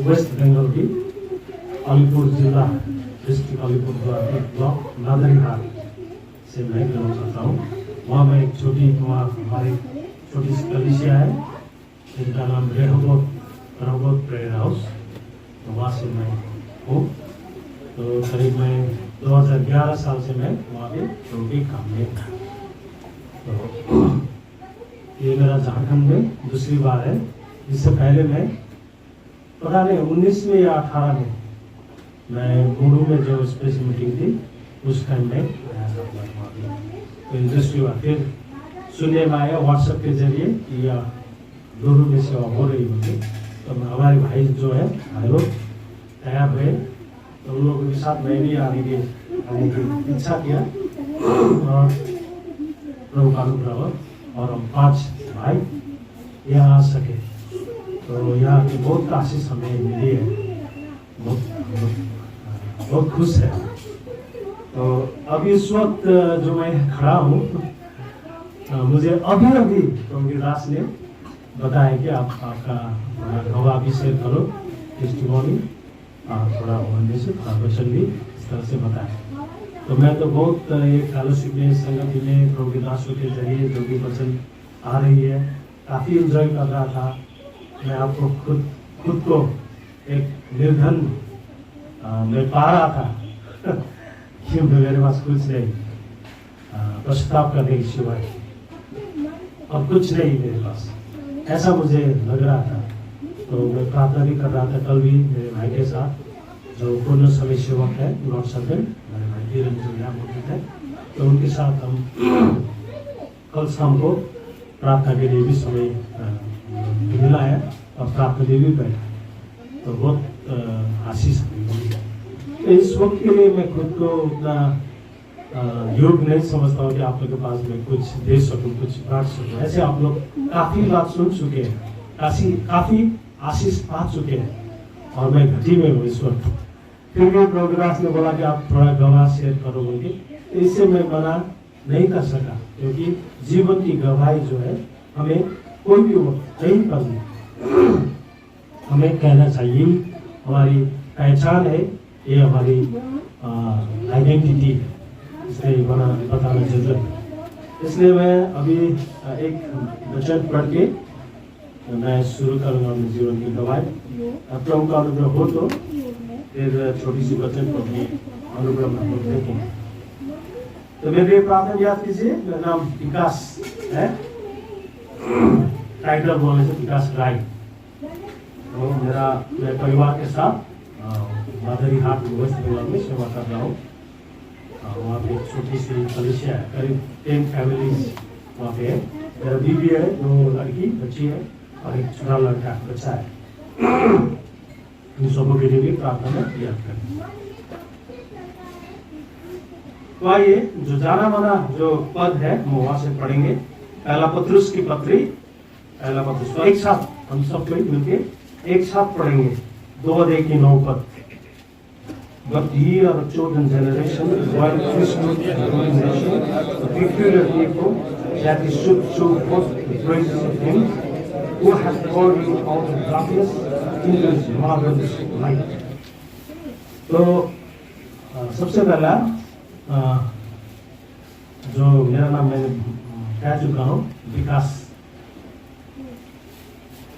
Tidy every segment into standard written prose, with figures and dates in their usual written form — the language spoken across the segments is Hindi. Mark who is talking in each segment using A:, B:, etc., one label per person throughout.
A: वेस्ट बंगाल की अलीपुर जिला डिस्ट्रिक्ट अलीपुरद्वार एक ब्लॉक नादरीहाट से मैं बिलोंग करता हूँ। वहाँ मैं एक वहाँ हमारी छोटी सी कलीसिया है जिनका नाम रेहोबोत प्रेयर हाउस, तो वहाँ से मैं हूँ। तो करीब मैं 2011 साल से मैं वहाँ पे रोगी काम में था। तो ये मेरा झारखंड में दूसरी बार है। इससे पहले मैं पता नहीं 19 में या 18 में मैं गुरु में जो स्पेशल मीटिंग थी उस टाइम में आया था वहाँ पे। तो इंटरेस्ट हुआ, फिर सुनने में आया व्हाट्सएप के जरिए कि गुरु में सेवा हो रही होगी। तो हमारे भाई जो है भाई लोग तैयार हुए, तो उन लोगों के साथ मैं भी आने की इच्छा किया और प्रभु का अनुग्रह और हम 5 भाई यहाँ आ सके। तो यहाँ की बहुत आशीष हमें मिली है, बहुत खुश है। तो अभी इस वक्त जो मैं खड़ा हूँ, मुझे अभी प्रभु दास ने बताया कि आपका गवाह भी शेयर करो, टेस्टिमोनी थोड़ा बोलने से थोड़ा वचन भी इस तरह से बताया। तो मैं तो बहुत एक फेलोशिप में संगति में प्रभु दासों के जरिए जो भी वचन आ रही है काफ़ी इंजॉय कर रहा था। मैं आपको खुद को एक निर्धन मैं पा रहा था क्योंकि मेरे पास कुछ नहीं, प्रस्ताव करने की सिवाय अब कुछ नहीं मेरे पास, ऐसा मुझे लग रहा था। तो मैं प्रार्थना भी कर रहा था कल भी मेरे भाई के साथ जो पूर्ण समय सेवक है नॉर्थ सर्कल, मेरे भाई धीरज जो यहाँ मौजूद है, तो उनके साथ हम कल शाम को प्रार्थना के लिए भी समय मिला है और प्रार्थना के भी बैठा। तो बहुत आशीष मिली। तो इस वक्त के लिए मैं खुद को उतना योग नहीं समझता हूँ कि आप लोग के पास मैं कुछ दे सकूँ, कुछ बांट सकूँ। ऐसे आप लोग काफ़ी बात सुन चुके हैं, काफ़ी आशीष पा चुके हैं और मैं घटी में हूँ इस वक्त। फिर भी प्रभु दास ने बोला कि आप थोड़ा गवाह शेयर करो बोल के, तो इससे मैं मना नहीं कर सका, क्योंकि जीवन की गवाही जो है हमें कोई भी वक्त कहीं पर भी हमें कहना चाहिए। हमारी पहचान है, ये हमारी आइडेंटिटी है, इसलिए बताना जरूरत है। इसलिए मैं अभी एक वचन पढ़ के मैं शुरू करूँगा अपने जीवन की गवाही। प्रभु का अनुग्रह हो तो फिर छोटी सी वचन को भी अनुग्रह में देखेंगे। तो मेरे प्रार्थना याद कीजिए, मेरा नाम विकास है, टाइटल बोलने से विकास राय। तो मेरे परिवार के साथ नादरीहाट वेस्ट बंगाल में सेवा कर रहा हूँ। वहाँ पे एक छोटी सी कलीसिया है, करीब 10 फैमिलीज वहाँ पे है। मेरा बीवी है, 2 लड़की बच्ची है और एक छोटा लड़का बच्चा है। इन सबों के लिए भी प्रार्थना में याद करें। तो आइए जो जाना माना जो पद है हम वहाँ से पढ़ेंगे। पहला पत्रुस की पत्री, पहला पत्रुस, एक साथ हम सब कोई मिलके एक साथ पढ़ेंगे 2:9 पद। But ye are a chosen generation, royal priesthood, a holy nation, a peculiar people, that ye should show forth the praises of Him who hath called you out of darkness into His marvelous light. तो सबसे पहला जो मेरा नाम मैं कह चुका हूँ विकास।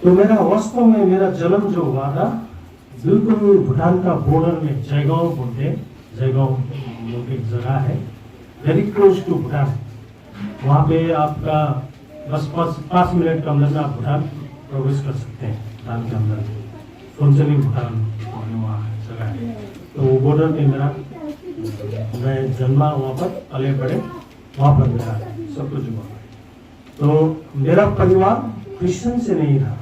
A: तो मेरा वास्तव में मेरा जन्म जो हुआ था बिल्कुल भूटान का बॉर्डर में, जयगांव बोलते हैं, जयगांव लोग एक जगह है वेरी क्लोज टू भूटान। वहाँ पे आपका बस 5 मिनट के अंदर में आप भूटान प्रवेश कर सकते हैं। भूटान के अंदर सोनचनी भूटान वहाँ जगह है। तो वो बॉर्डर में मैं जन्मा, वहाँ पर पले बड़े, वहाँ पर मेरा सब कुछ हुआ। तो मेरा परिवार क्रिश्चियन से नहीं था,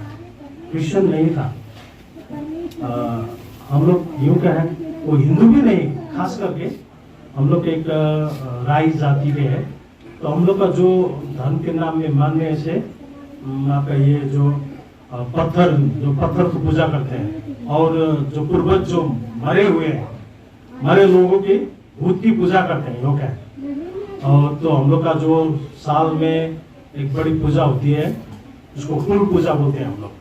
A: क्रिश्चियन नहीं था। हम लोग यूँ कहें वो हिंदू भी नहीं, खास करके हम लोग एक राई जाति के हैं। तो हम लोग का जो धर्म के नाम में मानने से आपका ये जो पत्थर को पूजा करते हैं और जो पूर्वज जो मरे हुए हैं, मरे लोगों की भूत की पूजा करते हैं लोग है। और तो हम लोग का जो साल में एक बड़ी पूजा होती है, उसको कुल पूजा बोलते हैं हम लोग।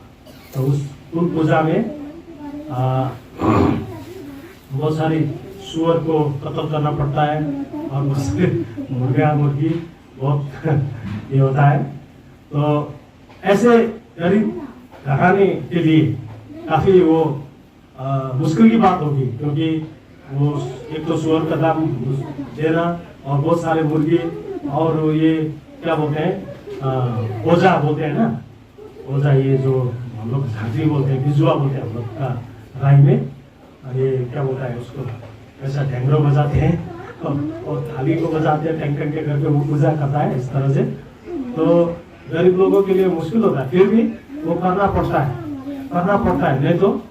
A: तो उस कुल पूजा में बहुत सारी सुअर को कत्ल करना पड़ता है और बहुत सारे मुर्गा मुर्गी बहुत ये होता है। तो ऐसे गरीब घराने के लिए काफ़ी वो मुश्किल की बात होगी, क्योंकि वो एक तो सुअर का दाम देना और बहुत सारे मुर्गी और ये क्या बोलते हैं ओजा बोलते हैं ना, ओजा ये जो हम लोग झांझी बोलते हैं, बिजुआ बोलते हैं हम लोग का राय में, ये क्या बोलता है उसको, ऐसा ढेंगरो बजाते हैं और थाली को बजाते हैं, टैंक के करके वो पूजा करता है इस तरह से। तो गरीब लोगों के लिए मुश्किल होता है, फिर भी वो करना पड़ता है, नहीं तो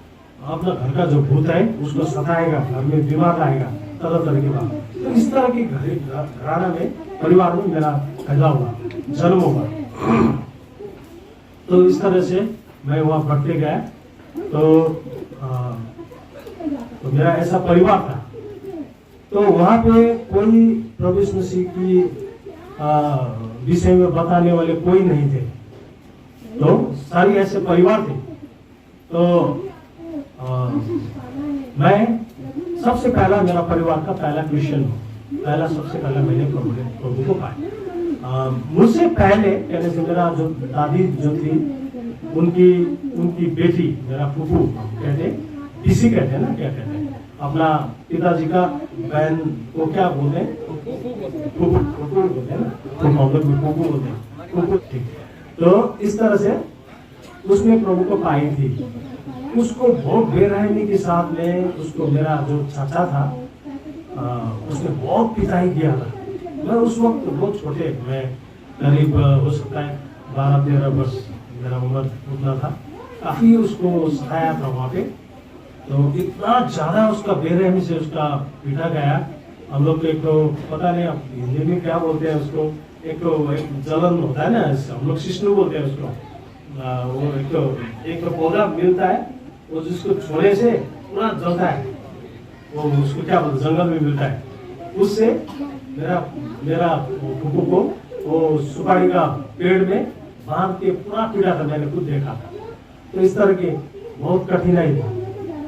A: अपना घर का जो भूत है उसको सताएगा, घर में बीमार लाएगा, तरह तरह की बात। तो इस तरह की घराना में परिवार में मेरा पैदा हुआ, जन्म हुआ। तो इस तरह से मैं वहाँ बढ़ते गया। तो मेरा ऐसा परिवार था। तो वहाँ पे कोई प्रभु यीशु मसीह की विषय में बताने वाले कोई नहीं थे, तो सारी ऐसे परिवार थे। तो मैं सबसे पहला, मेरा परिवार का पहला क्रिश्चियन हूँ, सबसे पहला मैंने प्रभु को पाया। मुझसे पहले कहने से मेरा जो दादी जो थी उनकी बेटी, मेरा फूफू कहते, पीसी कहते हैं ना, क्या कहते हैं, अपना पिताजी का बहन को क्या बोलते हैं, फूफू बोलते हैं ना, फूफू बोलते हैं, ठीक। तो इस तरह से उसने प्रभु को पाई थी। उसको बहुत बेरहमी के साथ में उसको मेरा जो चाचा था उसने बहुत पिटाई किया था। मैं उस वक्त बहुत छोटे, मैं करीब हो सकता है 12-13 वर्ष मेरा उम्र उतना था। काफी उसको सताया था वहाँ पे। तो इतना ज्यादा उसका बेरहमी से उसका पीटा गया। हम लोग एक तो पता नहीं अब हिंदी में क्या बोलते हैं उसको, एक जलन होता है ना, हम लोग शिष्णु बोलते हैं उसको। वो एक पौधा मिलता है, वो जिसको छोड़े से पूरा जलता है, वो उसको क्या बोलते, जंगल में मिलता है। उससे मेरा फूफू को वो सुपारी का पेड़ में बांध के पूरा पीड़ा था, मैंने खुद देखा था। तो इस तरह के बहुत कठिनाई थी।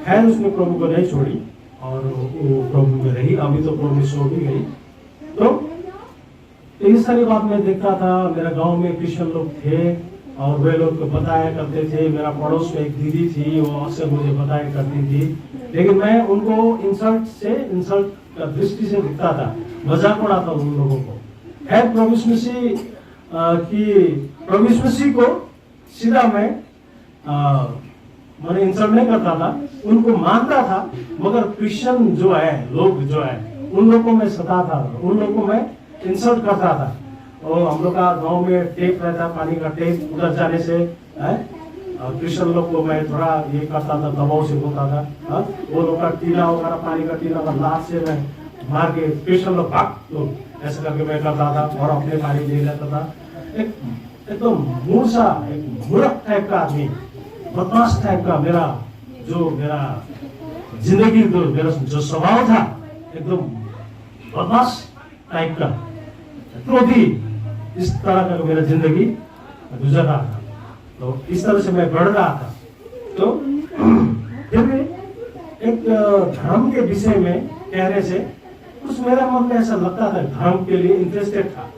A: खैर उसने प्रभु को नहीं छोड़ी और वो प्रभु में रही। अभी तो प्रभु सो भी गई। तो ये सारी बात मैं देखता था। मेरा गांव में क्रिश्चियन लोग थे और वे लोग बताया करते थे। मेरा पड़ोस में एक दीदी थी, वो अक्सर मुझे बताया करती थी, लेकिन मैं उनको इंसल्ट का दृष्टि से दिखता था, मजाक उड़ाता उन लोगों को। खैर प्रभु यीशु मसीह को सीधा मैंने इंसल्ट नहीं करता था, उनको मानता था, मगर क्रिश्चियन जो है लोग जो है उन लोगों को मैं सताता था, उन लोगों को मैं इंसल्ट करता था। और हम लोग का गांव में टेप रहता, पानी का टेप, उधर जाने से क्रिश्चियन लोग को मैं थोड़ा ये करता था, दबाव से बोलता था। वो लोग का टीला वगैरह, पानी का टीला का लात से मैं मार के क्रिश्चियन लोग भाग, तो ऐसा करके मैं करता था और अपने पानी ले लेता था। एक तो मूर्छा, एक मूर्ख टाइप का आदमी, बदमाश टाइप का मेरा जिंदगी, मेरा जो स्वभाव था एकदम बदमाश टाइप का, क्रोधी, इस तरह का मेरा जिंदगी गुजर रहा था। तो इस तरह से मैं बढ़ रहा था। तो फिर भी एक धर्म के विषय में कहने से कुछ मेरा मन में ऐसा लगता था, धर्म के लिए इंटरेस्टेड था,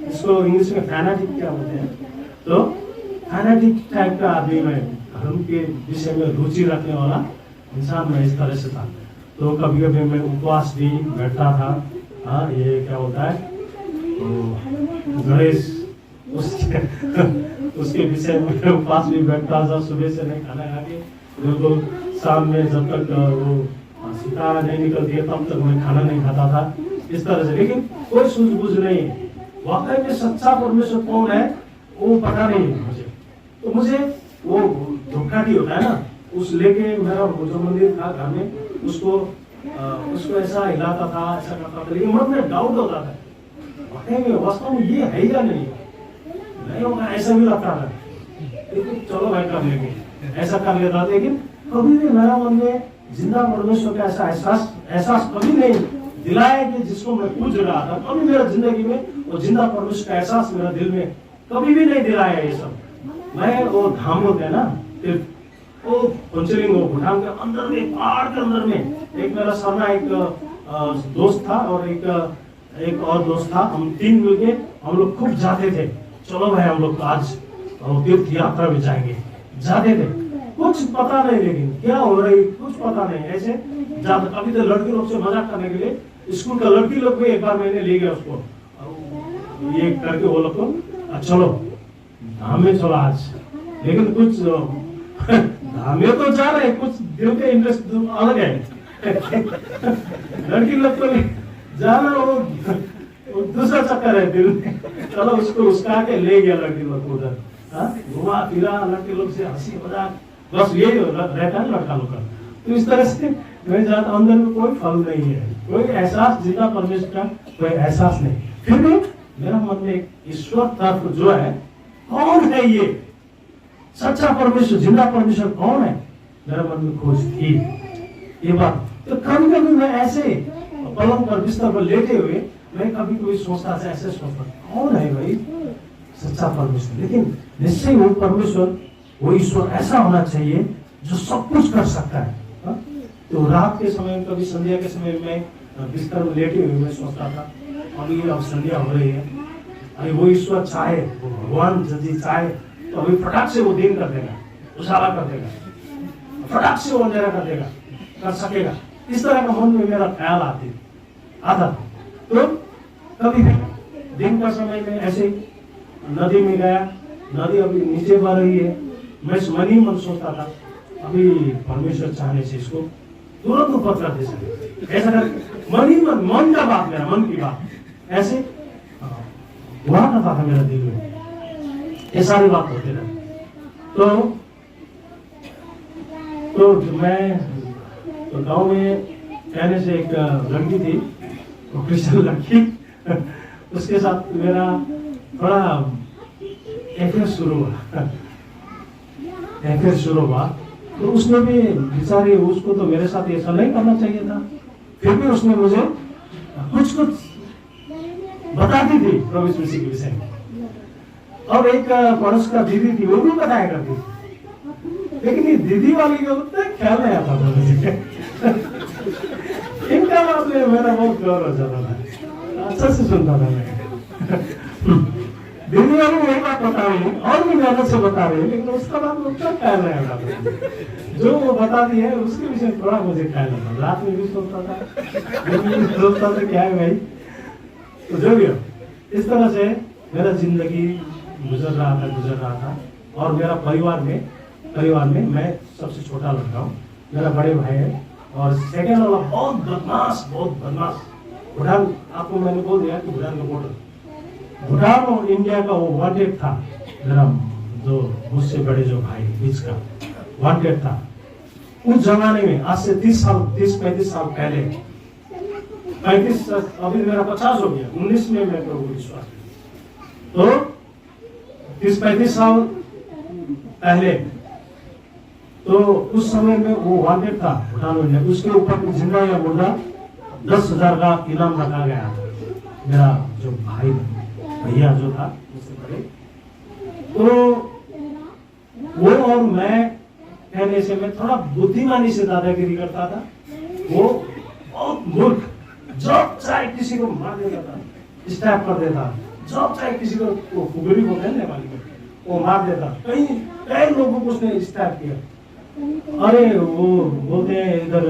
A: इसको इंग्लिश में फैनाटिक क्या बोलते हैं। तो फैनाटिक टाइप का आदमी, मैं धर्म के विषय में रुचि रखने वाला इंसान मैं इस तरह से था। तो कभी कभी मैं उपवास भी बैठता था। हाँ, ये क्या होता है, तो गणेश उसके विषय में उपवास भी बैठता था। सुबह से नहीं खाना खा के बिल्कुल शाम में जब तक वो सितारा नहीं निकलती है तब तक मैं खाना नहीं खाता था, इस तरह से। लेकिन कोई सूझबूझ नहीं है, वाकई में सच्चा परमेश्वर कौन है वो पता नहीं है मुझे। तो मुझे वो धोखाटी होता है ना, उस लेके मेरा जो मंदिर था घर में, उसको ऐसा हिलाता था, ऐसा करता था, लेकिन मन में डाउट होता था, वाकई में वास्तव में ये है या नहीं होगा, ऐसा भी लगता था। लेकिन चलो भाई कर लेंगे, ऐसा कर लेता। लेकिन कभी भी मेरा मन में जिंदा परमेश्वर का ऐसा एहसास कभी नहीं दिलाया कि जिसको मैं पूज रहा था। कभी मेरा जिंदगी में वो जिंदा परमेश्वर का एहसास मेरा दिल में कभी भी नहीं दिलाया। ये सब मैं वो धाम होते हैं ना, वो पंचलिंग हो भूटान के अंदर में, पहाड़ के अंदर में। एक मेरा सरना एक दोस्त था और एक और दोस्त था, हम तीन मिलके हम लोग खूब जाते थे। चलो भाई हम लोग आज तीर्थ यात्रा में जाएंगे, जाते थे। कुछ पता नहीं लेकिन क्या हो रही कुछ पता नहीं, ऐसे जाते। अभी तो लड़के लोग से मजाक करने के लिए स्कूल का लड़की लोग भी एक बार मैंने ले गया उसको, ये करके वो लोग को चलो धाम में चलो आज। लेकिन कुछ धाम में तो जा रहे, कुछ दिल के इंटरेस्ट अलग है। लड़की लोग को जाना वो दूसरा चक्कर है दिल में। चलो उसको उसका के ले गया लड़की लोग को उधर, घुमा फिरा, लड़के लोग से हंसी मजाक, बस यही रहता है लड़का लोग का। तो इस तरह से मैं जाता, अंदर में कोई फल नहीं है, कोई एहसास जितना परमेश्वर का कोई एहसास नहीं। फिर भी मेरा मन में एक ईश्वर तत्व जो है, कौन है ये सच्चा परमेश्वर, जिंदा परमेश्वर कौन है, मेरा मन में खोज थी ये बात। तो कभी कभी मैं ऐसे पलंग पर बिस्तर पर लेटे हुए मैं कभी कभी सोचता था, ऐसे सोचता कौन है भाई सच्चा परमेश्वर। लेकिन निश्चय वो परमेश्वर, वो ईश्वर ऐसा होना चाहिए जो सब कुछ कर सकता है। तो रात के समय, कभी संध्या के समय मैं बिस्तर में लेटे हुए मैं सोचता था, अभी अब संध्या हो रही है, अरे वो ईश्वर चाहे, वो भगवान यदि चाहे तो अभी फटाक से वो दिन कर देगा, उजाला कर देगा, फटाक से वो अंधेरा कर देगा, कर सकेगा। इस तरह का मन में मेरा ख्याल आता। तो कभी दिन का समय में ऐसे नदी में गया, नदी अभी नीचे बह रही है, मैं मन ही मन सोचता था अभी परमेश्वर चाहने से इसको तुरंत ऊपर कर दे सके, ऐसा कर मन ही मन का बात, मेरा मन की बात ऐसे हुआ करता था मेरा दिल में, ये सारी बात होते रहे। तो मैं तो गांव में कहने से एक लड़की थी, वो क्रिश्चियन लड़की, उसके साथ मेरा थोड़ा अफेयर शुरू हुआ। तो उसने भी बेचारी, उसको तो मेरे साथ ऐसा नहीं करना चाहिए था, फिर भी उसने मुझे कुछ बताती थी प्रभु यीशु मसीह के विषय में। और एक पड़ोस का दीदी थी, वो भी बताया करती थी, लेकिन ये दीदी वाली का उतना ख्याल नहीं आता था मुझे। इनका बात में मेरा बहुत गौर हो जाता था, अच्छा से सुनता था मैं। दीदी वाली वही बात बता रही है और भी मेहनत से बता रही है, लेकिन उसका बात उतना ख्याल नहीं आता। जो वो बताती है उसके विषय थोड़ा मुझे ख्याल आता। रात में भी सोचता था, सोचता था क्या है भाई। तो जो भी हो, इस तरह से मेरा जिंदगी गुजर रहा था। और मेरा परिवार में मैं सबसे छोटा लड़का हूँ, मेरा बड़े भाई है, और सेकेंड वाला बहुत बदमाश। भूटान, आपको मैंने बोल दिया कि भूटान का बॉर्डर, भूटान और इंडिया का वो वांटेड था। मेरा जो मुझसे बड़े जो भाई बीच का वांटेड था उस जमाने में, आज से 30-35 साल पहले। 35, अभी मेरा 50 हो गया, 19 में मैं प्रभु विश्वास। तो 30-35 साल पहले, तो उस समय में वो वांटेड था भूटान में। उसके ऊपर जिंदा या मुर्दा 10,000 का इनाम रखा गया। मेरा जो भाई भैया जो था उससे बड़े, तो वो और मैं कहने से मैं थोड़ा बुद्धिमानी से दादागिरी करता था। वो बहुत मूर्ख, जब चाहे किसी को मार देता था, स्टैप कर देता, जब चाहे किसी को, वो फुगड़ी बोलते हैं नेपाली में, वो मार देता। कई लोगों को उसने स्टैप किया। अरे वो बोलते हैं इधर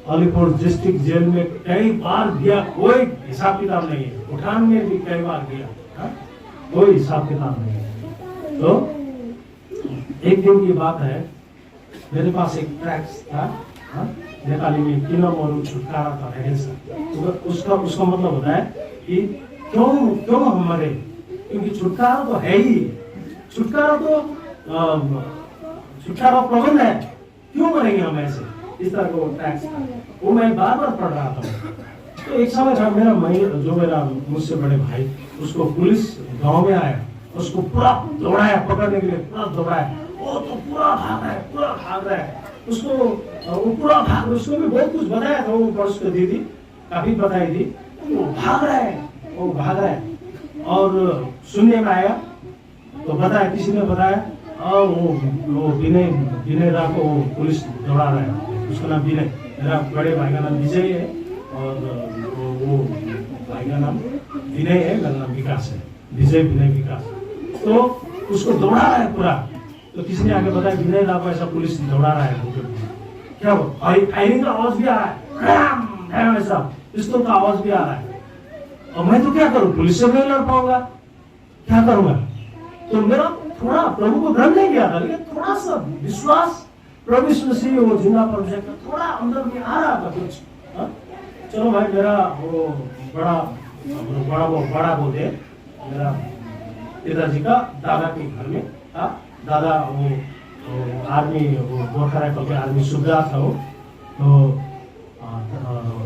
A: अलीपुर डिस्ट्रिक्ट जेल में कई बार दिया, कोई हिसाब किताब नहीं है। भूटान में भी कई बार दिया, कोई हिसाब किताब नहीं है। तो एक दिन की बात है, मेरे पास एक ट्रैक्स था, नेपाली में किनम और छुटकारा का है। उसका मतलब होता है कि क्यों हम मरे, क्योंकि छुटकारा तो है ही, छुटकारा प्रबंध है, क्यों मरेंगे हम ऐसे। इस तरह का वो टैक्स था, वो मैं बार पढ़ रहा था। तो एक समय था, मेरा मुझसे बड़े भाई, उसको पुलिस गांव में आया, उसको पूरा दौड़ाया, पकड़ने के लिए पूरा दौड़ाया। वो तो पूरा भाग रहा है, उसको वो पूरा भाग, उसको भी बहुत कुछ बताया था, वो पड़ोस की दीदी काफी बताई थी। वो भाग रहा है और सुनने में आया तो बताया, किसी ने बताया और वो विनय विनय दा को पुलिस दौड़ा रहा है, उसका नाम विनय, मेरा बड़े भाई का नाम विजय है और वो भाई का नाम विनय है, मेरा नाम विकास है, विजय विनय विकास। तो उसको दौड़ा रहा है पूरा, तो किसी ने आगे बताया विनय दा को ऐसा पुलिस दौड़ा रहा है, क्या वो फायरिंग का आवाज भी आ रहा है, ऐसा पिस्तौल का आवाज भी आ रहा है, और मैं तो क्या करूं, पुलिस से नहीं लड़ पाऊंगा, क्या करूंगा। तो मेरा थोड़ा प्रभु को भ्रम नहीं किया था, लेकिन थोड़ा सा विश्वास प्रभु यीशु मसीह वो जिंदा प्रोजेक्ट का थोड़ा अंदर में आ रहा था कुछ। चलो भाई, मेरा वो बड़ा बोलते मेरा पिताजी का दादा के घर में था, दादा वो आर्मी, वो गोरखा राइफल के आर्मी सूबेदार था वो, तो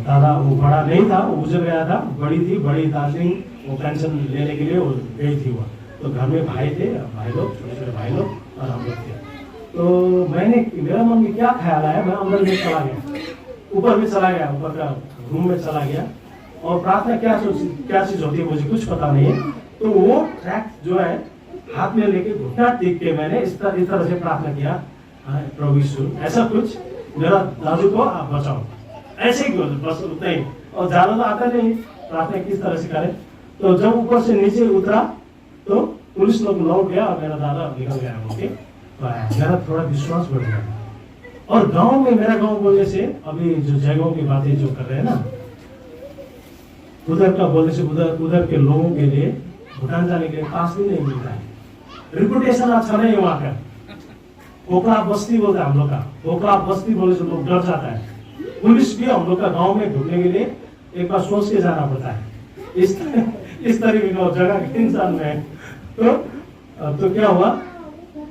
A: दादा वो बड़ा नहीं था, वो गुजर गया था, बड़ी दार्जिलिंग वो पेंशन लेने के लिए वो गई थी वो, तो घर में भाई थे, भाई लोग, छोटे छोटे भाई लोग और हम लोग थे। तो मेरा मन में क्या ख्याल आया, मैं अंदर में चला गया, ऊपर में चला गया, ऊपर का रूम में चला गया, और प्रार्थना क्या चीज होती है मुझे कुछ पता नहीं है। तो वो ट्रैक जो है हाथ में लेके घुटना टेक के मैंने इस तरह से प्रार्थना किया, प्रभु यीशु ऐसा कुछ मेरा दादू को आप बचाओ, ऐसे ही बस उतना ही, और ज्यादा तो आता नहीं प्रार्थना किस तरह से करें। तो जब ऊपर से नीचे उतरा तो पुलिस लोग लौट गया और मेरा दादा निकल गया बोल के, मेरा थोड़ा विश्वास बढ़ गया। और गांव में, मेरा गांव बोलने से अभी जो जगहों की बातें जो कर रहे हैं ना, उधर का बोलने से उधर के लोगों के लिए भूटान जाने के लिए पास भी नहीं मिलता है, रिपुटेशन अच्छा नहीं है वहां का। पोखरा बस्ती बोलते हैं हम लोग का, पोखरा बस्ती बोलने से लोग डर जाता है। पुलिस भी हम लोग का गांव में ढूंढने के लिए एक बार सोच के जाना पड़ता है, इस तरह की जगह के इंसान में। तो क्या हुआ,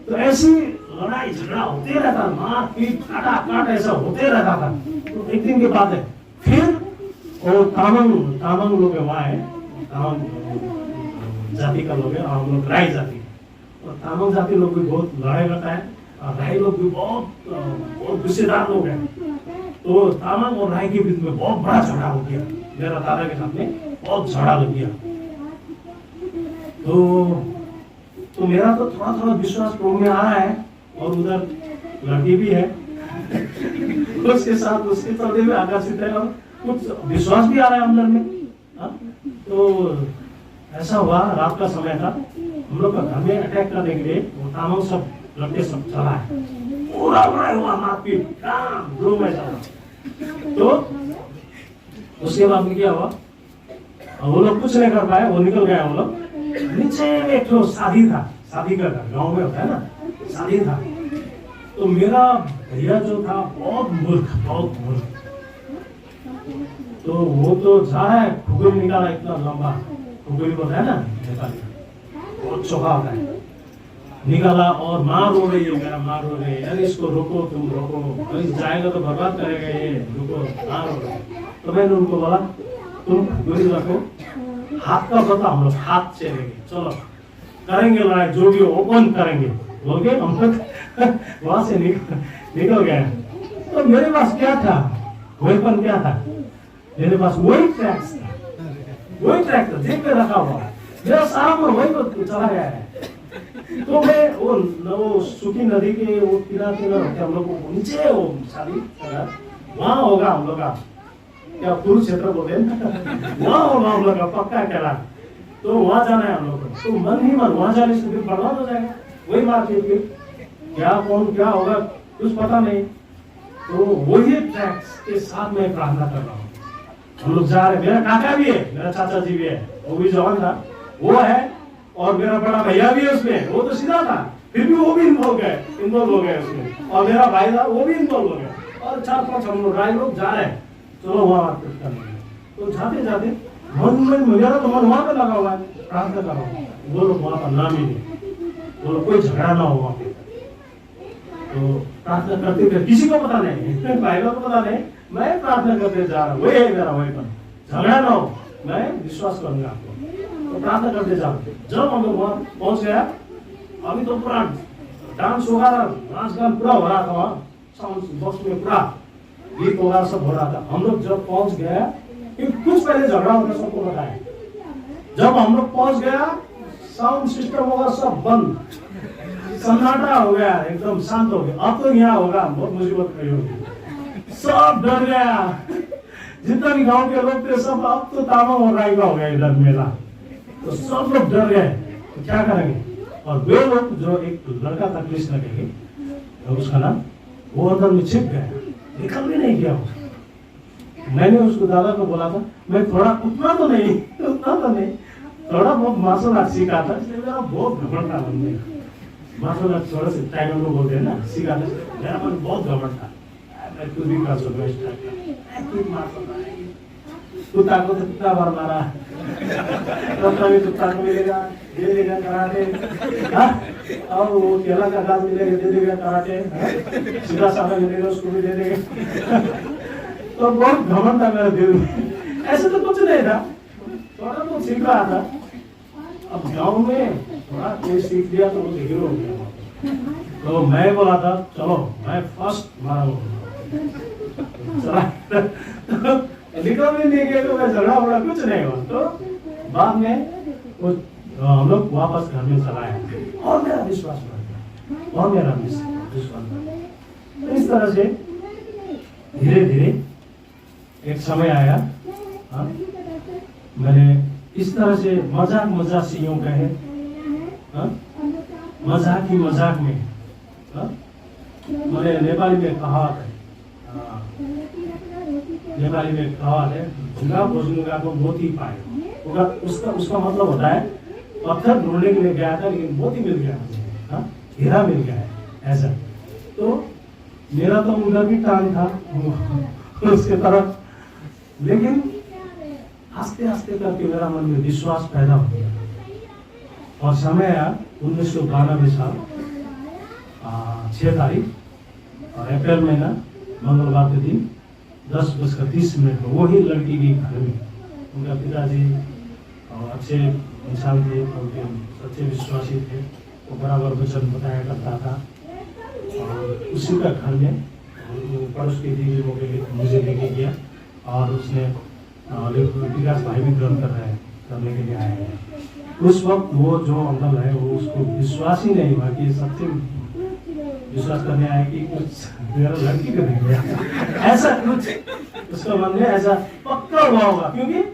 A: तो ऐसी लड़ाई झगड़ा होते रहता, मार पीट काट ऐसा होते रहता था। तो एक दिन के बाद है फिर वो तामांग लोग वहाँ है, तामांग जाति का लोग है, और हम लोग राय जाति, और तामांग जाति लोग भी बहुत लड़ाई करता है, और राय लोग भी बहुत गुस्सेदार लोग हैं। तो तामांग और राय के बीच में बहुत बड़ा झगड़ा हो गया, मेरा दादा के साथ में बहुत झगड़ा लग गया। तो मेरा तो थोड़ा विश्वास प्रभु में आ रहा है, और उधर लड़की भी है उसके साथ, उसके पर्दे में आकर्षित है, और कुछ विश्वास भी आ रहा है अंदर में। तो ऐसा हुआ, रात का समय था, हम लोग का घर में अटैक करने के लिए वो तामांग सब लड़के सब चला है, पूरा बड़ा हुआ मारपीट रूम में चला। तो उसके बाद में क्या हुआ, वो लोग कुछ नहीं कर पाए, वो निकल गया। वो लोग नीचे एक तो शादी था, शादी का घर गाँव में होता है ना, शादी था। तो मेरा भैया जो था बहुत मूर्ख, तो वो तो जा रहा है, खुगुरी निकाला इतना लंबा, खुगुरी बोलता है ना नेपाली, बहुत चौका होता है, निकाला और माँ रो रही है, मेरा माँ रो रही है, अरे इसको रोको, तुम रोको, अरे जाएगा तो बर्बाद करेगा ये, रुको, माँ रो रही है। तो मैंने उनको बोला तुम खुगुरी रखो, हाथ का बता, हम लोग हाथ से लेंगे, चलो करेंगे लड़ाई, जो भी ओपन करेंगे बोल के हम लोग वहां से निकल गए। तो मेरे पास क्या था, वेपन क्या था, मेरे पास वही ट्रैक था, जेब पे रखा हुआ, मेरा सारा मन वही को चला गया है। तो मैं वो सूखी नदी के वो किनारे होते हम लोग नीचे वो शादी वहां होगा हम लोग का, क्या कुरुक्षेत्र बोलते हैं वहां होगा हम लोग का पक्का कहला। तो वहां जाना है हम लोग को, तो मन ही मन वहां जाने से फिर बर्बाद हो जाएगा, वही बात है, क्या कौन क्या होगा कुछ पता नहीं। तो वही ट्रैक्स के साथ मैं प्रार्थना कर रहा हूँ, हम लोग जा रहे, मेरा काका भी है, मेरा चाचा जी भी है, वो भी जवान था, वो है, और मेरा बड़ा भैया भी है उसमें, वो तो सीधा था, फिर भी वो भी इन्वॉल्व हो गए उसमें, और मेरा भाई था वो भी इन्वॉल्व हो गया, और 4-5 हम लोग जा रहे हैं, चलो वहां करने। तो जाते जाते मन में मेरा तो मन वहां पे लगा हुआ है, प्रार्थना कर रहा हूँ, वो लोग वहां पर नाम ही नहीं, वो लोग कोई झगड़ा ना हो वहां पे। तो प्रार्थना करते हुए किसी को पता नहीं, भाई को पता नहीं, मैं प्रार्थना करते जा रहा हूँ, वही है मेरा वही पर, झगड़ा ना हो, मैं विश्वास करूंगा आपको। तो प्रार्थना करते जाओ। जब हम लोग वहां पहुंच गया, अभी तो पूरा डांस होगा, नाच गान पूरा हो रहा था, वहां साउंड बॉक्स में पूरा गीत वगैरह सब हो रहा था। हम लोग जब पहुंच गया, कुछ पहले झगड़ा होगा सबको बताया, जब हम लोग पहुंच गया साउंड सिस्टम वगैरह सब बंद, सन्नाटा हो गया, एकदम शांत हो गया। अब तो यहाँ होगा, बहुत मुसीबत खड़ी होगी। सब डर गया, जितना भी गांव के लोग थे सब। अब तो तामा और राई का हो गया इधर मेला, तो सब लोग डर गए, तो क्या करेंगे। और वे लोग जो एक लड़का था कृष्ण के, उसका नाम, वो अंदर में छिप गया, निकल भी नहीं गया। मैंने उसको दादा को बोला था, मैं थोड़ा उतना तो नहीं थोड़ा बहुत मार्शल आर्ट सीखा था, इसलिए मेरा बहुत घमंड था मन में। मार्शल आर्ट थोड़ा से टाइम को बोलते हैं ना, सीखा था, मेरा मन बहुत घमंड था, मैं कुछ भी कर सकूँ इस टाइप का। कुत्ता को तो कितना बार मारा, भी कुत्ता को मिलेगा, दे देगा कराटे, और वो केला का घास मिलेगा, दे देगा कराटे, सीधा साधा मिलेगा उसको भी दे देगा। तो बहुत घमंड था मेरे दिल में। ऐसे तो कुछ नहीं था, थोड़ा तो सीख रहा था। अब गांव में थोड़ा कोई सीख लिया तो वो हीरो हो गया। तो मैं बोला था चलो मैं फर्स्ट मारूंगा, निकल भी नहीं गया, तो मैं झगड़ा वगड़ा कुछ नहीं हुआ। तो बाद में हम लोग वापस घर में चलाए और मेरा विश्वास बढ़ गया, और मेरा विश्वास बढ़ गया। तो इस तरह से धीरे धीरे एक समय आया, मैंने इस तरह से मजाक से यूं कहे, मजाक में मैंने नेपाली में कहावत है, झुंगा खोजूंगा को मोती पाए। उसका मतलब होता है पत्थर ढूंढने के लिए गया था लेकिन मोती मिल गया मुझे, हीरा मिल गया है, ऐसा। तो मेरा तो उधर भी टांग था उसके तरफ, लेकिन आस्ते आस्ते करके मेरा मन में विश्वास पैदा हो गया। और समय आया 1992 साल 6 तारीख और अप्रैल महीना मंगलवार के दिन 10:30 को वही लड़की की घर में, उनका पिताजी और अच्छे इंसान थे, उनके सच्चे विश्वासी थे, वो बराबर वचन बताया करता था। और उसी का घर में पड़ोस की दीदी को मुझे लेके गया और उसने विकास भाई भी ग्रहण करने के लिए आए हैं। उस वक्त वो जो अंकल है वो उसको विश्वास ही नहीं हुआ कि सच्चे विश्वास करने आए कि कुछ मेरा लड़की को नहीं गया, ऐसा कुछ उसका मन में ऐसा पक्का हुआ होगा। क्योंकि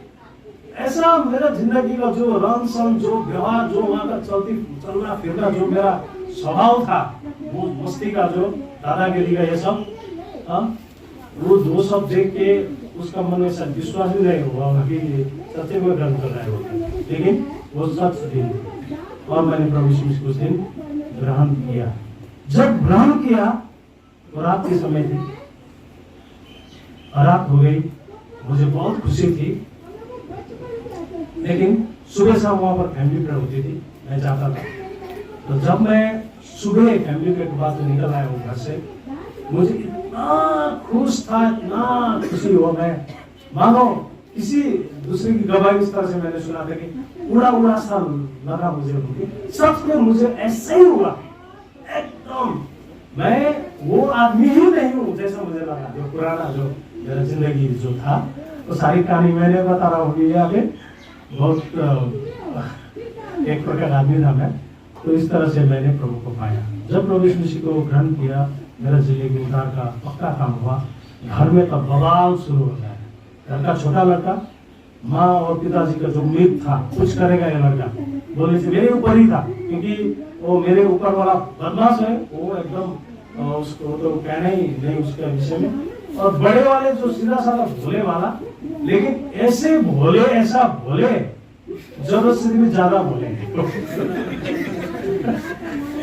A: ऐसा मेरा जिंदगी का जो रंग सन, जो व्यवहार, जो वहाँ का चलना फिरना, जो मेरा स्वभाव था, वो मस्ती का, जो दादागिरी का, ये सब वो सब देख के उसका मन में सब विश्वास भी नहीं हुआ कि सच्चे में ग्रहण कर रहा है। लेकिन वो सच दिन, और मैंने प्रभु यीशु को उस दिन ग्रहण किया। जब ग्रहण किया तो रात के समय थी, रात हो गई, मुझे बहुत खुशी थी। लेकिन सुबह शाम वहां पर फैमिली प्रेयर होती थी, मैं जाता था। तो जब मैं सुबह फैमिली प्रेयर के बाद निकल आया हूँ घर से, मुझे इतना खुश था, इतना खुशी हुआ, मैं मानो किसी दूसरे की गवाही इस तरह से मैंने सुना था कि उड़ा सा लगा मुझे। सच में मुझे ऐसा ही हुआ एकदम। मैं वो आदमी ही नहीं हूँ जैसा मुझे लगा, जो पुराना जो मेरा जिंदगी जो था। तो सारी कहानी मैंने बता रहा हूँ, यहाँ पे बहुत एक प्रकार आदमी था मैं। तो इस तरह से मैंने प्रभु को पाया। जब प्रभु यीशु मसीह को ग्रहण किया, मेरा जिंदगी उद्धार का पक्का काम हुआ। घर में तब बवाल शुरू हो गया। घर का छोटा लड़का, माँ और पिताजी का जो उम्मीद था कुछ करेगा ये लड़का, बोले से मेरे ऊपर ही था, क्योंकि वो मेरे ऊपर वाला बदमाश है, वो एकदम उसको तो कहना ही नहीं उसके विषय में। और बड़े वाले जो सीधा साधा भोले वाला, लेकिन ऐसे भोले, ऐसा भोले जरूरत से भी ज्यादा भोले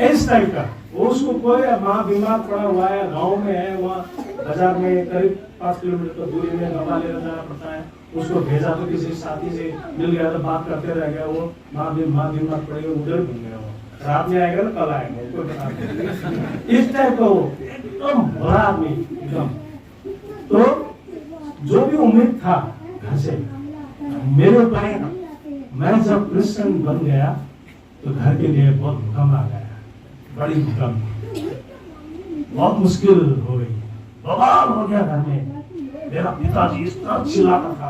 A: इस टाइप का। वो उसको कोई माँ बीमार पड़ा हुआ है, गांव में है, वहाँ बाजार में करीब 5 किलोमीटर की दूरी में दवा लेने जाना पड़ता है। उसको भेजा तो किसी साथी से मिल गया, तो बात करते रह गया। वो माँ बीमार पड़ेगी, उधर घूम गया, वो रात में आएगा ना कल आएगा, उसको बता इस टाइप का। वो एकदम भला आदमी एकदम। तो जो भी उम्मीद था घर से मेरे ऊपर, मैं जब क्रिश्चियन बन गया तो घर के लिए बहुत भूकंप आ गया, बड़ी भूकंप, बहुत मुश्किल हो गई, बवाल हो गया घर में। मेरा पिताजी इस तरह चिल्लाता था।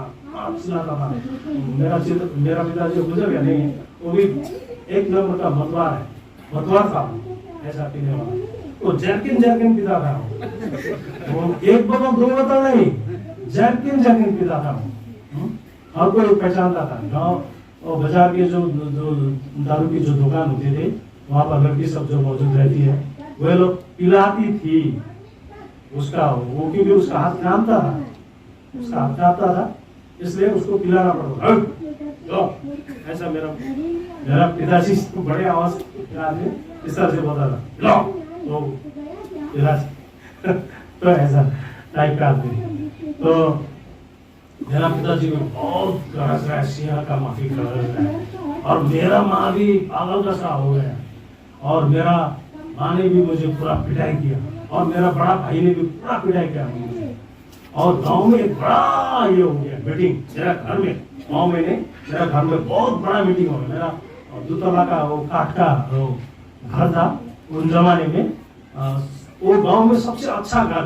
A: मेरा पिताजी गुजर गया नहीं, वो भी 1 किलोमीटर का मतवार था। ऐसा पीने वाला, वो जर्किन पीता था वो, एक बोतल दो बोतल नहीं, जर्किन पीता था वो। हर कोई पहचानता था। गाँव और बाजार के जो दारू की जो दुकान होते थे, वहाँ पर लड़की सब जो मौजूद रहती है, वे लोग पिलाती थी उसका, वो क्योंकि उसका हाथ कांपता था, इसलिए उसको पिलाना पड़ता था। ऐसा मेरा पिताजी बड़े आवाज इस तरह से बोलता था, तो पिताजी तो ऐसा टाइप का आदमी। तो मेरा पिताजी को बहुत गरज रहा है, सिंह का माफी कर रहा है, और मेरा माँ भी पागल का सा हो गया, और मेरा माँ ने भी मुझे पूरा पिटाई किया, और मेरा बड़ा भाई ने भी पूरा पिटाई किया मुझे। और गांव में एक बड़ा ये हो गया मीटिंग, मेरा घर में, गांव में नहीं, मेरा घर में बहुत बड़ा मीटिंग हो गया। मेरा 2 तला का वो काठ का वो घर था उन जमाने में, वो गांव में सबसे अच्छा घर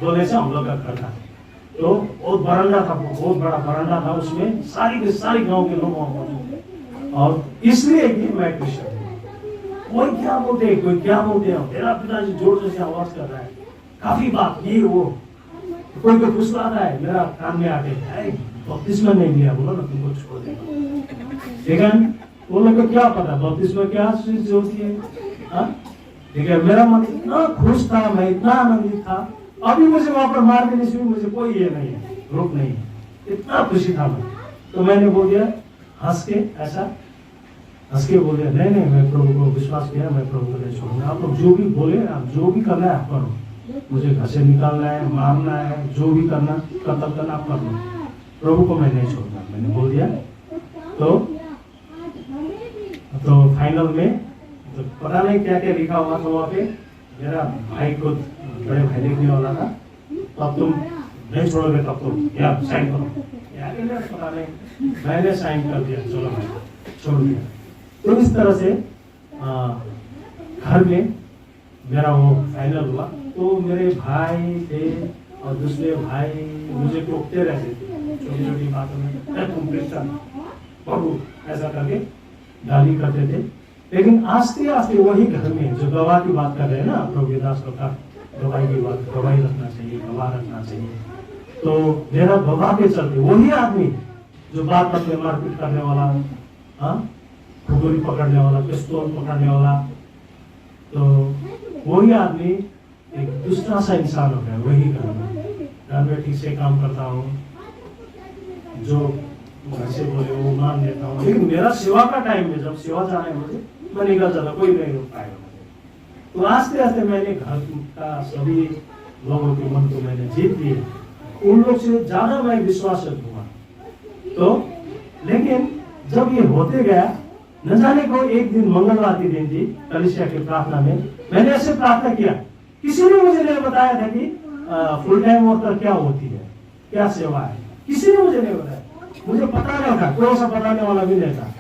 A: बोले से हम लोग का घर था। तो बहुत बरामदा था, बहुत बड़ा बरामदा था, उसमें सारी के सारी गांव के लोग वहां मौजूद थे, और इसलिए कि मैं क्रिश्चियन हूं। कोई क्या बोलते हैं, मेरा पिताजी जोर से आवाज कर रहा है, काफी बात ये वो, कोई को फुसलाता है, मेरा कान में आके बपतिस्मा नहीं लिया, बोलो ना तुमको छोड़ देगा। लेकिन वो लोग को क्या पता बपतिस्मा क्या चीज होती है। लेकिन मेरा मन इतना खुश था, मैं इतना आनंदित था, अभी मुझे वहां पर मार देने से भी मुझे कोई ये नहीं है, रोक नहीं है, इतना खुशी था मैं। तो मैंने बोल दिया हंस के बोल दिया, नहीं मैं प्रभु को विश्वास किया, मैं प्रभु को नहीं छोड़ूंगा। आप लोग जो भी बोले, आप जो भी करना है आप करो, मुझे घर से निकालना है, मारना है, जो भी करना, कत्ल करना आप कर लो, प्रभु को मैं नहीं छोड़ूंगा, मैंने बोल दिया। तो फाइनल में तो पता नहीं क्या क्या लिखा हुआ था वहाँ पे, मेरा भाई को, बड़े भाई लिखने वाला था, तब तुम नहीं छोड़ोगे तब तुम या साइन करो, पता नहीं, मैंने साइन कर दिया, चलो मैं छोड़ दिया। तो इस तरह से घर में मेरा वो फाइनल हुआ। तो मेरे भाई थे और दूसरे भाई मुझे टोकते रहते थे छोटी छोटी बातों में, तुम क्रिश्चियन प्रभु ऐसा करके गाली करते थे। लेकिन आस्ते आस्ते वही घर में जो गवाह की बात कर रहे हैं ना, प्रभु दास लोग का गवाही की बात, गवाही रखना चाहिए, गवाह रखना चाहिए। तो मेरा गवाह के चलते वही आदमी जो बात में मारपीट करने वाला, खुदूरी पकड़ने वाला, पिस्तौल पकड़ने वाला, तो वही आदमी एक दूसरा सा इंसान हो गया। वही घर में ठीक से काम करता हूँ, जो घर से बोले वो मान लेता हूँ। लेकिन मेरा सेवा का टाइम में, जब सेवा जाने मुझे, मैं निकल जाता, कोई नहीं रोक पाएगा मुझे। तो आस्ते आस्ते मैंने घर का सभी लोगों के मन को मैंने जीत लिया, उन लोग से ज्यादा मैं विश्वास रखूंगा। तो लेकिन जब ये होते गया, न जाने को एक दिन मंगलवार की दिन थी, कलीसिया की प्रार्थना में मैंने ऐसे प्रार्थना किया, किसी ने मुझे नहीं बताया था कि फुल टाइम वर्कर क्या होती है, क्या सेवा है, किसी ने मुझे नहीं बताया, मुझे पता नहीं था, कोई सा बताने वाला भी नहीं था।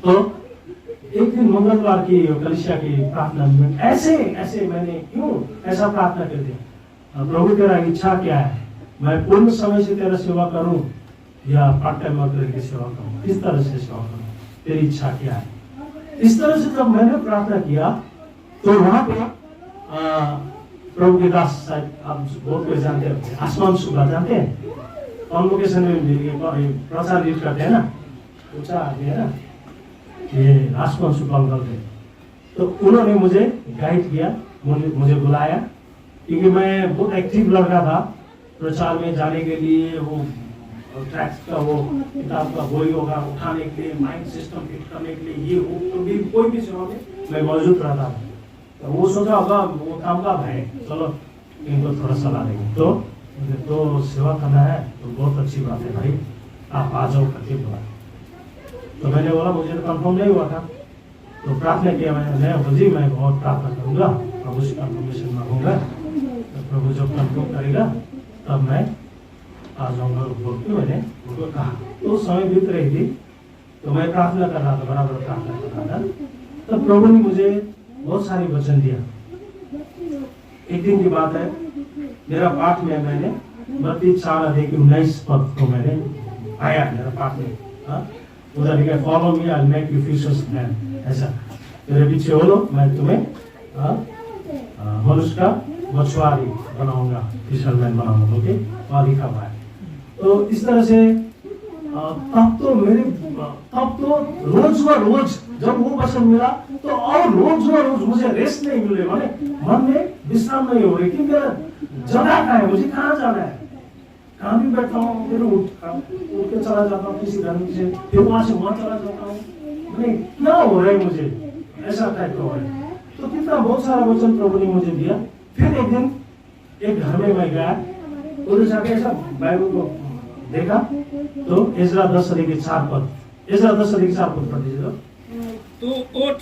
A: तो एक दिन मंगलवार की कलीसिया की प्रार्थना में ऐसे मैंने क्यों ऐसा प्रार्थना कर दिया, प्रभु तेरा इच्छा क्या है, मैं पूर्ण समय से तेरा सेवा करूं या पार्ट टाइम वर्कर की सेवा करूं, किस तरह से सेवा करूं, तेरी इच्छा क्या है। इस तरह से जब मैंने प्रार्थना किया तो वहां पे प्रभु के दास शायद आप बहुत कोई जानते हैं, आसमान सुबह जानते हैं, कॉन्वोकेशन में प्रचार करते हैं ना, ऊंचा आदमी है ना, ये आसमान सुबह करते। तो उन्होंने मुझे गाइड किया, मुझे बुलाया, क्योंकि मैं बहुत एक्टिव लड़का था प्रचार में जाने के लिए। वो ट्रैक्स का वो किताब का बोरी होगा उठाने के लिए, माइंड सिस्टम फिट करने के लिए, ये वो तो भी कोई भी सेवा में मैं मौजूद रहता था। तो वो सोचा होगा वो काम का भाई, चलो इनको थोड़ा सलाह देंगे। तो सेवा करना है तो बहुत अच्छी बात है भाई, आप आ जाओ करके बोला। तो मैंने बोला मुझे तो कंफर्म नहीं हुआ था, तो प्रार्थना किया मैंने, जी मैं बहुत प्रार्थना करूँगा, प्रभु से कंफर्मेशन मांगूंगा, तो प्रभु जब कंफर्म करेगा तब मैं आ जाऊंगा बोल के मैंने उनको कहा। तो समय बीत रही थी, तो मैं प्रार्थना कर रहा था, बराबर प्रार्थना कर रहा था। तो प्रभु ने मुझे बहुत सारे वचन दिया। एक दिन की बात है, मेरा पाठ में मैंने मत्ती 4:19 पद को मैंने आया मेरा पाठ में, उधर लिखा follow me I will make you fishers man, ऐसा। मेरे पीछे हो लो, मैं तुम्हें मनुष्य का मछुआरी बनाऊंगा, फिशरमैन बनाऊंगा। ओके, वहाँ लिखा हुआ है। तो इस तरह से तब तो रोज व रोज जब वो वचन मिला तो और रोज व रोज मुझे रेस्ट नहीं मिले, माने मन में विश्राम नहीं हो रही कि मेरा जगह कहाँ है, मुझे कहाँ जाना है। कहाँ भी बैठता हूँ, फिर उठ के चला जाता हूँ किसी धर्म से, फिर वहां से वहां चला जाता हूँ। नहीं, क्या हो रहा है मुझे, ऐसा टाइप का हो रहा है। तो कितना बहुत सारा वचन प्रभु ने मुझे दिया। फिर एक दिन एक घर में मैं गया, उधर जाके ऐसा बाइबल को देखा तो इज़रा 10:4 पद, इज़रा 10:4 पद पढ़ दीजिए।
B: तू उठ,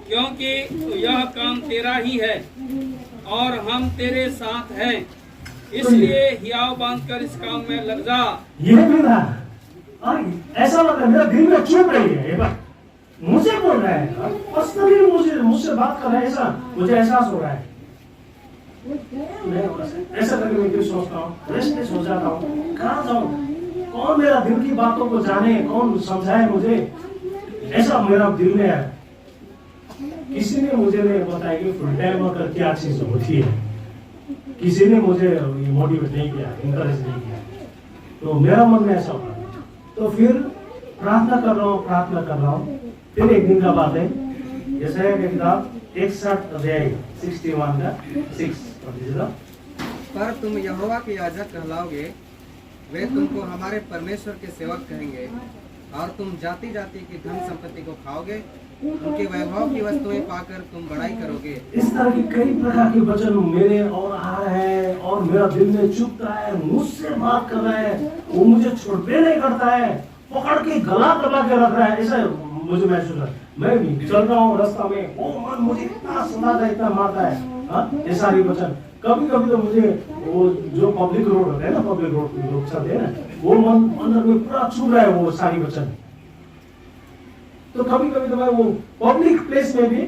B: क्योंकि यह काम तेरा ही है और हम तेरे साथ हैं, इसलिए हियाव बांधकर इस काम में लग जा।
A: ये भी था, ऐसा लग रहा है मेरा दिल में चुभ रही है, ये बात मुझे बोल रहा है, पर्सनली मुझसे बात कर रहा है, ऐसा मुझे एहसास हो रहा है। ऐसा करके मैं क्यों सोचता हूँ, रेस्टलेस हो जाता हूँ, कहाँ जाऊँ, कौन मेरा दिल की बातों को जाने, कौन समझाए मुझे, ऐसा मेरा दिल में है। किसी ने मुझे नहीं बताया कि फुल टाइम वर्कर क्या चीज होती है, किसी ने मुझे मोटिवेट नहीं किया, इंकरेज नहीं किया, तो मेरा मन में ऐसा होता है। तो फिर प्रार्थना कर रहा हूँ। फिर एक दिन का बात है, यशायाह की किताब 61 का 6
C: पर तुम यहोवा के याजक कहलाओगे, वे तुमको हमारे परमेश्वर के सेवक कहेंगे, और तुम जाति जाति की धन संपत्ति को खाओगे, उनके वैभव की वस्तुएं पाकर तुम बड़ाई करोगे।
A: इस तरह के कई प्रकार के वचन मेरे और आ रहे हैं और मेरा दिल में चुभता है, मुझसे बात कर रहा है, वो मुझे छोड़ने नहीं करता है, पकड़ के गला दबा के रख रहा है, ऐसा मुझे महसूस है। मैं भी चल रहा हूँ रास्ता में, वो मन मुझे इतना सुनाता है, इतना मारता है, ये सारी वचन। कभी कभी तो मुझे वो जो पब्लिक रोड होता है ना, पब्लिक रोड लोग चलते हैं ना, वो मन अंदर में पूरा छू रहा है वो सारी वचन। तो कभी कभी तो मैं वो पब्लिक प्लेस में भी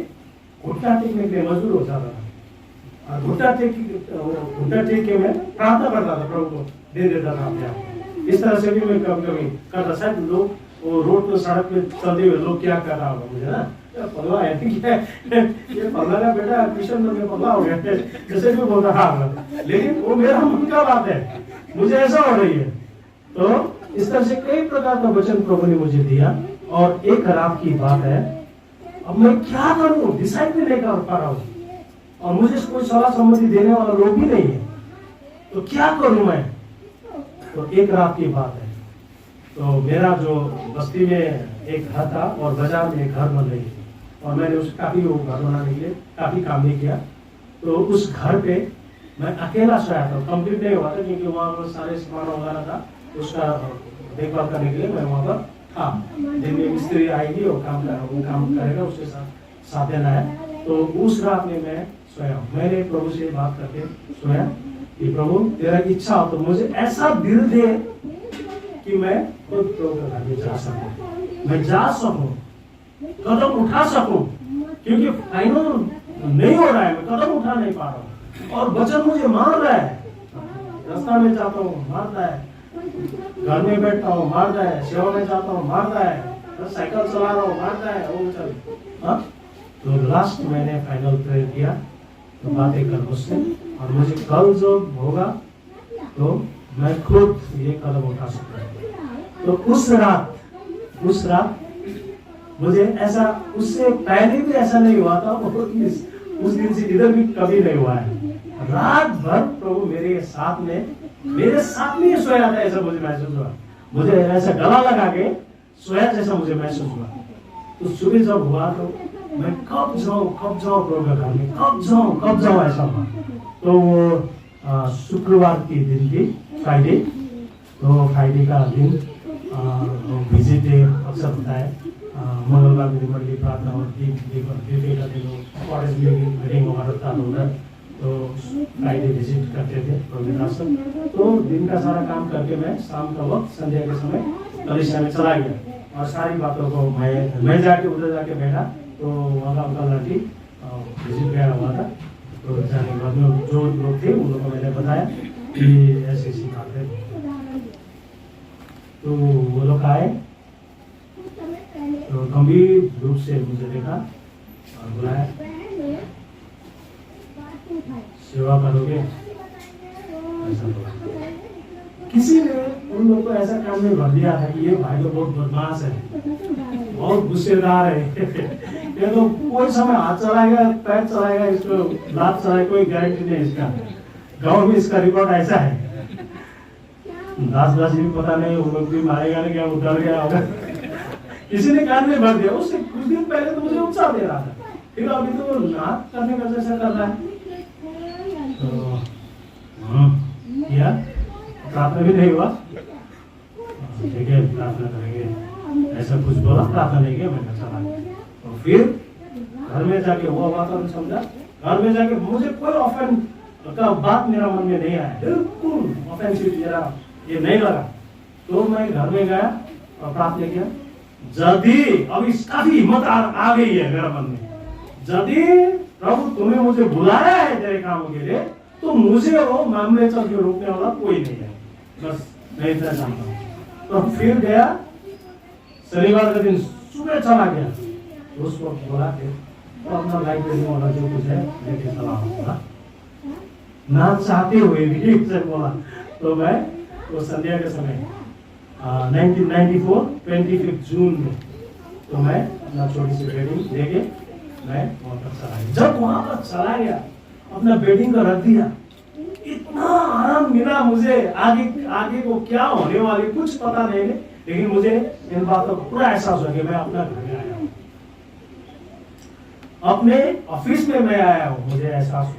A: घुटना टेकने के लिए मजबूर हो जाता था, घुटना टेक के मैं प्रार्थना करता था, प्रभु को दे देता था अपने आप। इस तरह से भी मैं कभी कभी करता। शायद लोग वो रोड पे सड़क पे चलते हुए लोग क्या कर रहा होगा मुझे ना, पगला है क्या, ये पगला का बेटा कृष्ण में पगला हो गया, जैसे भी बोल रहा होगा, लेकिन वो मेरा मन का बात है, मुझे ऐसा हो रही है। तो इस तरह से कई प्रकार का वचन प्रभु ने मुझे दिया। और एक रात की बात है, अब मैं क्या करूं, डिसाइड भी नहीं कर पा रहा हूं, और मुझे कोई सलाह सम्मति देने वाला लोग भी नहीं है, तो क्या करूं मैं। तो एक रात की बात है, तो मेरा जो बस्ती में एक घर था और बाजार में एक घर बन रही थी, और मैंने उस काफी वो घर बनाने के लिए काफी काम नहीं किया। तो उस घर पे मैं अकेला सोया था, कंप्लीट नहीं हुआ था क्योंकि वहाँ पर सारे सामान वगैरह था, उसका देखभाल करने के लिए मैं वहाँ पर था। दिन में मिस्त्री आएगी और वो काम करेगा, उसके साथ देना है। तो उस रात में मैं सोया, मैंने प्रभु से बात करके सोया कि प्रभु तेरा इच्छा हो तो मुझे ऐसा दिल दे कि मैं खुद प्रभु के घर में जा सकूं, मैं जा सकूं, कदम उठा सकूं, क्योंकि फाइनल नहीं हो रहा है, मैं कदम उठा नहीं पा रहा हूँ और वचन मुझे मार रहा है। रास्ता में जाता हूँ मारता है, घर में बैठता हूँ मारता है, सेवा में जाता हूँ मारता है, साइकिल चला रहा हूँ मारता है, वो चल। तो लास्ट मैंने फाइनल प्रेयर किया, तो बातें कर उससे, और मुझे कल जो होगा तो मैं खुद ये कदम उठा सकता हूँ। तो उस रात मुझे ऐसा, उससे पहले भी ऐसा नहीं हुआ था, उस दिन से इधर भी कभी नहीं हुआ है। रात भर प्रभु मेरे साथ में सोया था, ऐसा मुझे महसूस हुआ, मुझे ऐसा गला लगा के सोया जैसा मुझे महसूस हुआ। तो सुबह जब हुआ तो मैं कब जाऊं प्रभु के घर में, कब जाऊं ऐसा हुआ। तो वो शुक्रवार की दिन थी, फ्राइडे, तो फ्राइडे का दिन विजिट डे अक्सर होता है, मंगलवार में मंडली प्रार्थना होती है, कॉलेज में मीटिंग वगैरह था उधर, तो फ्राइडे विजिट करते थे प्रभुदास। तो दिन का सारा काम करके मैं शाम का वक्त संध्या के समय कलिसिया में चला गया और सारी बातों को मैं जाके उधर जाके बैठा। तो वहाँ का अंकल आंटी विजिट गया हुआ था, तो जाने के बाद में जो लोग थे उन लोगों को मैंने बताया कि ऐसी बात है। तो वो लोग आए तो गंभीर रूप से मुझे देखा और बुलाया, सेवा करोगे, ऐसा बोला। किसी ने उन लोग को ऐसा काम में भर दिया था कि ये भाई तो बहुत बदमाश है, बहुत गुस्सेदार है ये तो कोई समय हाथ चलाएगा, पैर चलाएगा, इसको लात चलाएगा, कोई गारंटी नहीं इसका। गांव में इसका रिकॉर्ड ऐसा है। दास भी पता नहीं उन लोग भी मारेगा नहीं, क्या उतर गया होगा। किसी ने कान में भर दिया। उससे कुछ दिन पहले तो मुझे उत्साह दे रहा था, फिर अभी तो नाक करने का जैसा कर रहा है। तो किया, प्रार्थना भी नहीं हुआ, ठीक है प्रार्थना करेंगे, ऐसा कुछ बोला, प्रार्थना नहीं किया, मैंने चला। तो फिर घर में जाके वो वातावरण समझा, घर में जाके मुझे कोई ऑफेंस का बात मेरा मन में नहीं आया, बिल्कुल ऑफेंसिव मेरा ये नहीं लगा। तो मैं घर में गया और प्रार्थना किया, यदि अभी काफी हिम्मत आ गई है मेरा मन में, यदि प्रभु तुम्हें मुझे बुलाया है तेरे कामों के लिए, तो मुझे वो मामले चल के रोकने वाला कोई नहीं है, बस मैं इतना जानता हूँ। तो फिर गया, शनिवार का दिन सुबह चला गया, तो उस वक्त बोला कि तो अपना लाइब्रेरी वाला जो कुछ है लेके चला होगा, ना चाहते हुए भी उसे बोला। तो मैं वो संध्या के समय 1994 25 जून में, तो मैं अपना छोटी सी बेडिंग लेके मैं वहाँ पर चला गया। जब वहाँ पर चला गया, अपना बेडिंग का रख दिया, इतना आराम मिला मुझे। आगे को क्या होने वाली कुछ पता नहीं, लेकिन मुझे इन बातों का पूरा एहसास हुआ कि मैं अपना घर में आया हूँ, अपने ऑफिस में मैं आया हूँ, मुझे एहसास हुआ।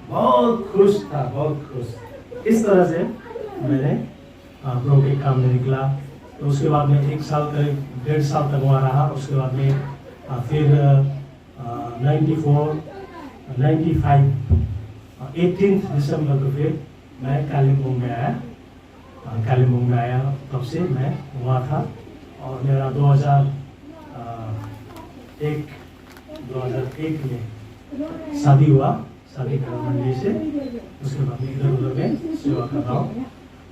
A: बहुत खुश था, बहुत खुश। इस तरह से मैंने प्रभु के काम में निकला। तो उसके बाद में 1 साल करीब 1.5 साल तक वहाँ रहा। उसके बाद में फिर 94 95 18 दिसंबर को फिर मैं कालिम्पोंग में आया। कालिम्पोंग में आया, तब से मैं वहाँ था। और मेरा 2001 में शादी हुआ, शादी करा मंडी से। उसके बाद में इधर उधर में सेवा कर रहा हूँ।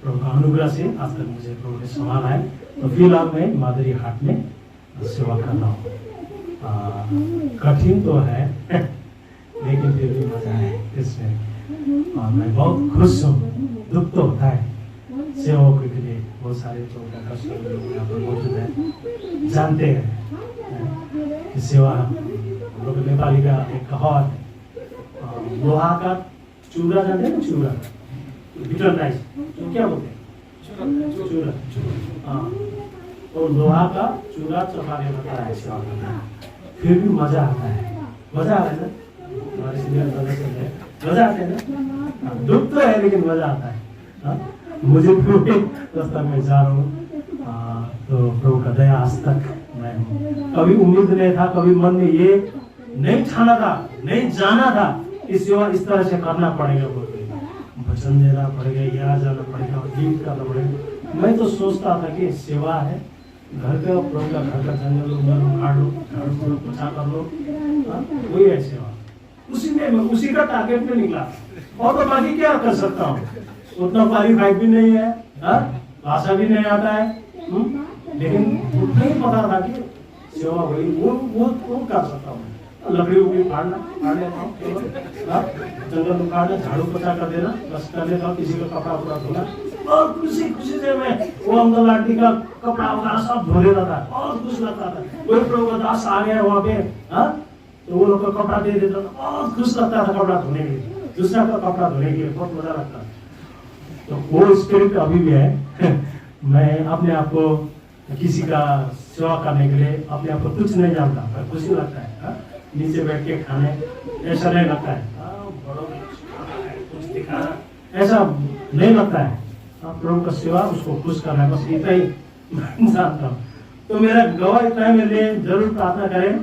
A: प्रभु का अनुग्रह से आज तक मुझे प्रभु के समान आए। तो फिलहाल मैं मादरी हाट में सेवा कर रहा हूँ। कठिन तो है लेकिन फिर भी मजा है इसमें, और मैं बहुत खुश हूँ। दुख तो होता है सेवकों के लिए, बहुत सारे लोग कष्ट यहाँ पर मौजूद है, जानते हैं कि सेवा हम लोग नेपाली का एक कहावत है, लोहा का चूड़ा जानते हैं ना, चूड़ा बिटर राइस तो क्या बोलते हैं, चूड़ा। हाँ, तो लोहा का चूड़ा चपाने लगता है सेवा करना, फिर भी मजा आता है। मजा आता है ना, हमारे सीनियर ब्रदर से मजा आता है ना। दुख तो है लेकिन मजा आता है। मुझे पूरे रास्ता में जा रहा हूँ, तो प्रभु का दया आज तक मैं हूँ। कभी उम्मीद नहीं था, कभी मन में ये नहीं ठाना था, नहीं जाना था इस सेवा इस तरह से करना पड़ेगा, भजन देना पड़ेगा, यहाँ जाना पड़ेगा, गीत करना पड़ेगा। मैं तो सोचता था कि सेवा है, घर का प्रभु का घर का जंगल उखाड़ लो, झाड़ू पोछा कर लो, वही है सेवा। उसी का टारगेट में निकला। और तो बाकी क्या कर सकता हूँ, उतना क्वालिफाइड भी नहीं है, भाषा भी नहीं आता है, लेकिन उतना ही पता था कि सेवा वही वो कर सकता हूँ। लकड़ी उकड़ी फाड़ लेता हूँ, जंगल उखाड़ना, झाड़ू पोछा कर देना, बस कर लेता हूँ। किसी का कपड़ा उपड़ा धोना, और खुशी से मैं वो अंकल आंटी का कपड़ा वगैरह सब धो लेता था, बहुत खुश लगता था। कोई प्रभु का दास आ गया वहाँ पे, तो वो लोग का कपड़ा दे देता था, बहुत खुश लगता था कपड़ा धोने के लिए, दूसरा का कपड़ा धोने के लिए बहुत मजा लगता था। तो वो स्पिरिट अभी भी है। मैं अपने आप को किसी का सेवा करने के लिए अपने आप को कुछ नहीं जानता, पर खुशी लगता है। नीचे बैठ के खाने ऐसा नहीं लगता है, बड़ों कुछ दिखाना ऐसा नहीं लगता है। प्रभु का सेवा उसको खुश करना है, बस इतना ही जानता हूँ। तो मेरा गवाह इतना है, मेरे लिए जरूर प्रार्थना करें।